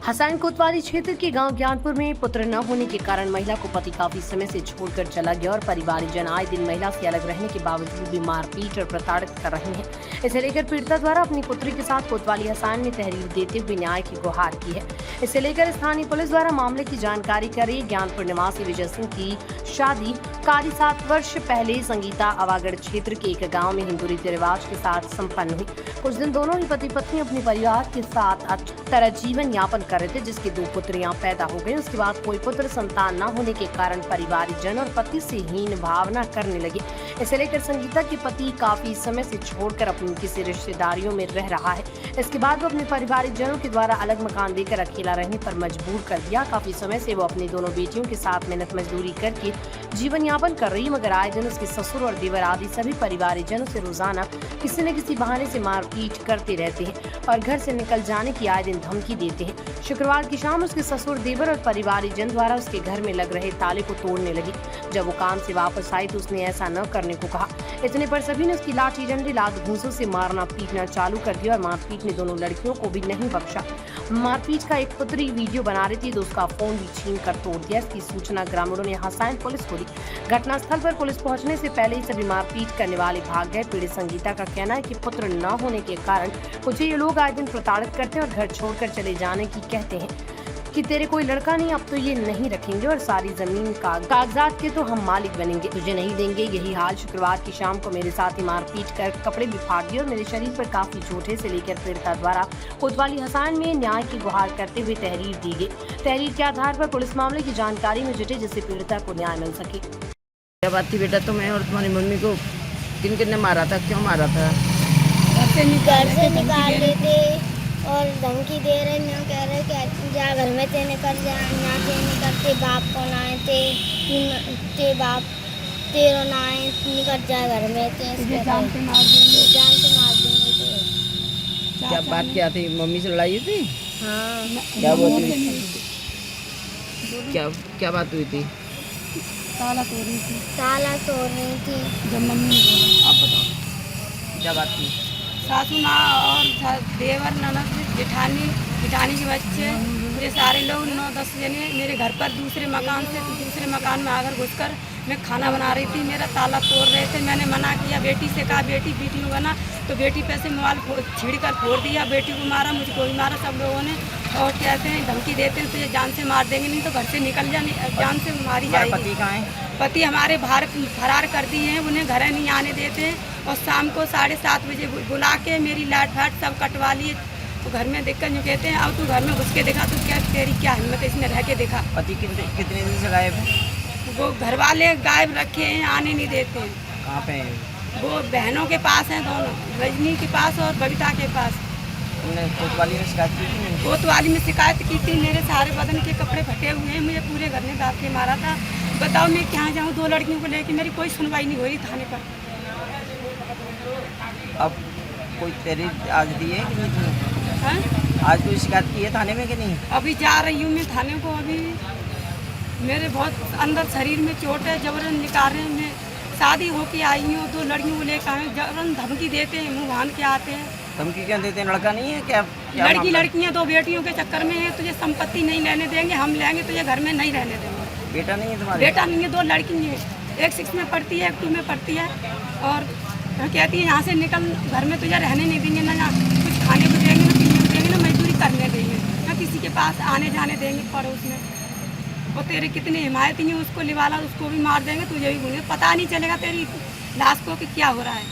हसैन कोतवाली क्षेत्र के गांव ज्ञानपुर में पुत्र न होने के कारण महिला को पति काफी समय से छोड़कर चला गया और परिवारजन आए दिन महिला से अलग रहने के बावजूद भी मारपीट और प्रताड़ित कर रहे हैं। इसे लेकर पीड़िता द्वारा अपनी पुत्री के साथ कोतवाली हसैन ने तहरीर देते हुए न्याय की गुहार की है। इसे लेकर स्थानीय पुलिस द्वारा मामले की जानकारी कर रही ज्ञानपुर निवासी विजय सिंह की शादी कारी 7 वर्ष पहले संगीता आवागढ़ क्षेत्र के एक गाँव में हिंदू रीति रिवाज के साथ सम्पन्न हुई। कुछ दिन दोनों ही पति पत्नी अपने परिवार के साथ अच्छी तरह जीवन यापन कर रहे थे, जिसकी 2 पुत्रियां पैदा हो गई। उसके बाद कोई पुत्र संतान न होने के कारण परिवारजन और पति से हीन भावना करने लगे। इसे लेकर संगीता के पति काफी समय से छोड़कर अपनी किसी रिश्तेदारियों में रह रहा है। इसके बाद वो अपने परिवारजनों के द्वारा अलग मकान देकर अकेला रहने पर मजबूर कर दिया। काफी समय से वो अपनी दोनों बेटियों के साथ मेहनत मजदूरी करके जीवन यापन कर रही, मगर आए दिन उसके ससुर और देवर आदि सभी परिवारजनों से रोजाना किसी न किसी बहाने से मारपीट करते रहते हैं और घर से निकल जाने की आए दिन धमकी देते हैं। शुक्रवार की शाम उसके ससुर, देवर और परिवारजन द्वारा उसके घर में लग रहे ताले को तोड़ने लगी। जब वो काम से वापस आई तो उसने ऐसा न करने को कहा। इतने पर सभी ने उसकी लाठी डंडे लात घूंसों से मारना पीटना चालू कर दिया और मारपीट ने दोनों लड़कियों को भी नहीं बख्शा। मारपीट का एक पुत्री वीडियो बना रही थी तो उसका फोन भी छीन कर तोड़ दिया। इसकी सूचना ग्रामीणों ने हसैन पुलिस को दी। घटनास्थल पर पुलिस पहुंचने से पहले ही सभी मारपीट करने वाले भाग गए। पीड़ित संगीता का कहना है कि पुत्र न होने के कारण मुझे ये लोग आए दिन प्रताड़ित करते हैं और घर छोड़कर चले जाने की कहते हैं कि तेरे कोई लड़का नहीं, अब तो ये नहीं रखेंगे और सारी जमीन का कागजात के तो हम मालिक बनेंगे, तुझे नहीं देंगे। यही हाल शुक्रवार की शाम को मेरे साथ ही मारपीट कर कपड़े भी फाड़ दिए और मेरे शरीर पर काफी चोटें। से लेकर पीड़िता द्वारा कोतवाली हसैन में न्याय की गुहार करते हुए तहरीर दी गई। तहरीर के आधार पर पुलिस मामले की जानकारी में जुटे जिससे पीड़िता को न्याय मिल सके। क्या बात थी बेटा, तुम्हें और तुम्हारी मम्मी को किन ने मारा था, क्यों मारा था? घर से निकाल देते और धमकी दे रहे हैं, कह रहे कि जा घर में ते निकल जा, ना ते निकलते बाप को ना आए ते बाप तेरो ना आए निकल जा घर में ते जान से मार देंगे। क्या बात क्या थी? मम्मी से लड़ाई थी? हाँ। क्या बात हुई? क्या बात हुई थी? ताला तोड़ रही थी। जब मम्मी ने बोला। आप बताओ क्या बात थी? सासू माँ और देवर ननद जेठानी के बच्चे ये सारे लोग 9-10 जने मेरे घर पर दूसरे मकान में आकर घुसकर मैं खाना बना रही थी। मेरा ताला तोड़ रहे थे। मैंने मना किया, बेटी से कहा बेटी वीडियो बना, तो बेटी पे से मोबाइल छीड़ कर फोड़ दिया। बेटी को मारा, मुझको भी मारा सब लोगों ने। और कहते हैं धमकी देते हैं तो ये जान से मार देंगे, नहीं तो घर से निकल जाने, जान से मारी जाएगी। पति कहाँ है? पति हमारे बाहर फरार कर दिए हैं, उन्हें घर नहीं आने देते हैं और शाम को 7:30 बजे बुला के मेरी लाट फाट सब कटवा लिए। तो घर में देखकर जो कहते हैं अब तू घर में घुस के देखा, तो क्या तेरी क्या हिम्मत है, इसने रह के देखा। पति कितने दिन से गायब है? वो घर वाले गायब रखे हैं, आने नहीं देते हैं। कहाँ पे है? वो बहनों के पास हैं दोनों, रजनी के पास और बबीता के पास। तुमने कोतवाली में शिकायत की थी? कोतवाली में शिकायत की थी। मेरे सारे बदन के कपड़े फटे हुए हैं, मुझे पूरे घर में दाब के मारा था। बताओ मैं कहाँ जाऊँ? 2 लड़कियों को लेकर मेरी कोई सुनवाई नहीं हो रही थाने पर। अब कोई तहरीर आज दी है कि नहीं? हाँ? आज कोई शिकायत की है थाने में कि नहीं? अभी जा रही हूँ मैं थाने को। अभी मेरे बहुत अंदर शरीर में चोट है, जबरन निकाल रहे हैं। मैं शादी होके आई हूँ, 2 लड़कियों को लेकर आए, जबरन धमकी देते हैं, मुँह बांध के आते हैं। धमकी क्या देते हैं? लड़का नहीं है क्या? लड़कियाँ 2 बेटियों के चक्कर में है, तुझे संपत्ति नहीं लेने देंगे, हम लेंगे तुझे घर में नहीं रहने देंगे। बेटा नहीं है तुम्हारे? बेटा नहीं है, 2 लड़की है, एक 6 में पढ़ती है, एक 2 में पढ़ती है। और कहती है यहाँ से निकल, घर में तुझे रहने नहीं देंगे, ना कुछ खाने को देंगे, ना पीने को देंगे, ना मजदूरी करने देंगे, ना किसी के पास आने जाने देंगे पड़ोस में। और तेरे कितनी हिमायती हैं, उसको लिवाला उसको भी मार देंगे, तुझे भी भूलेंगे, पता नहीं चलेगा तेरी लाश को कि क्या हो रहा है।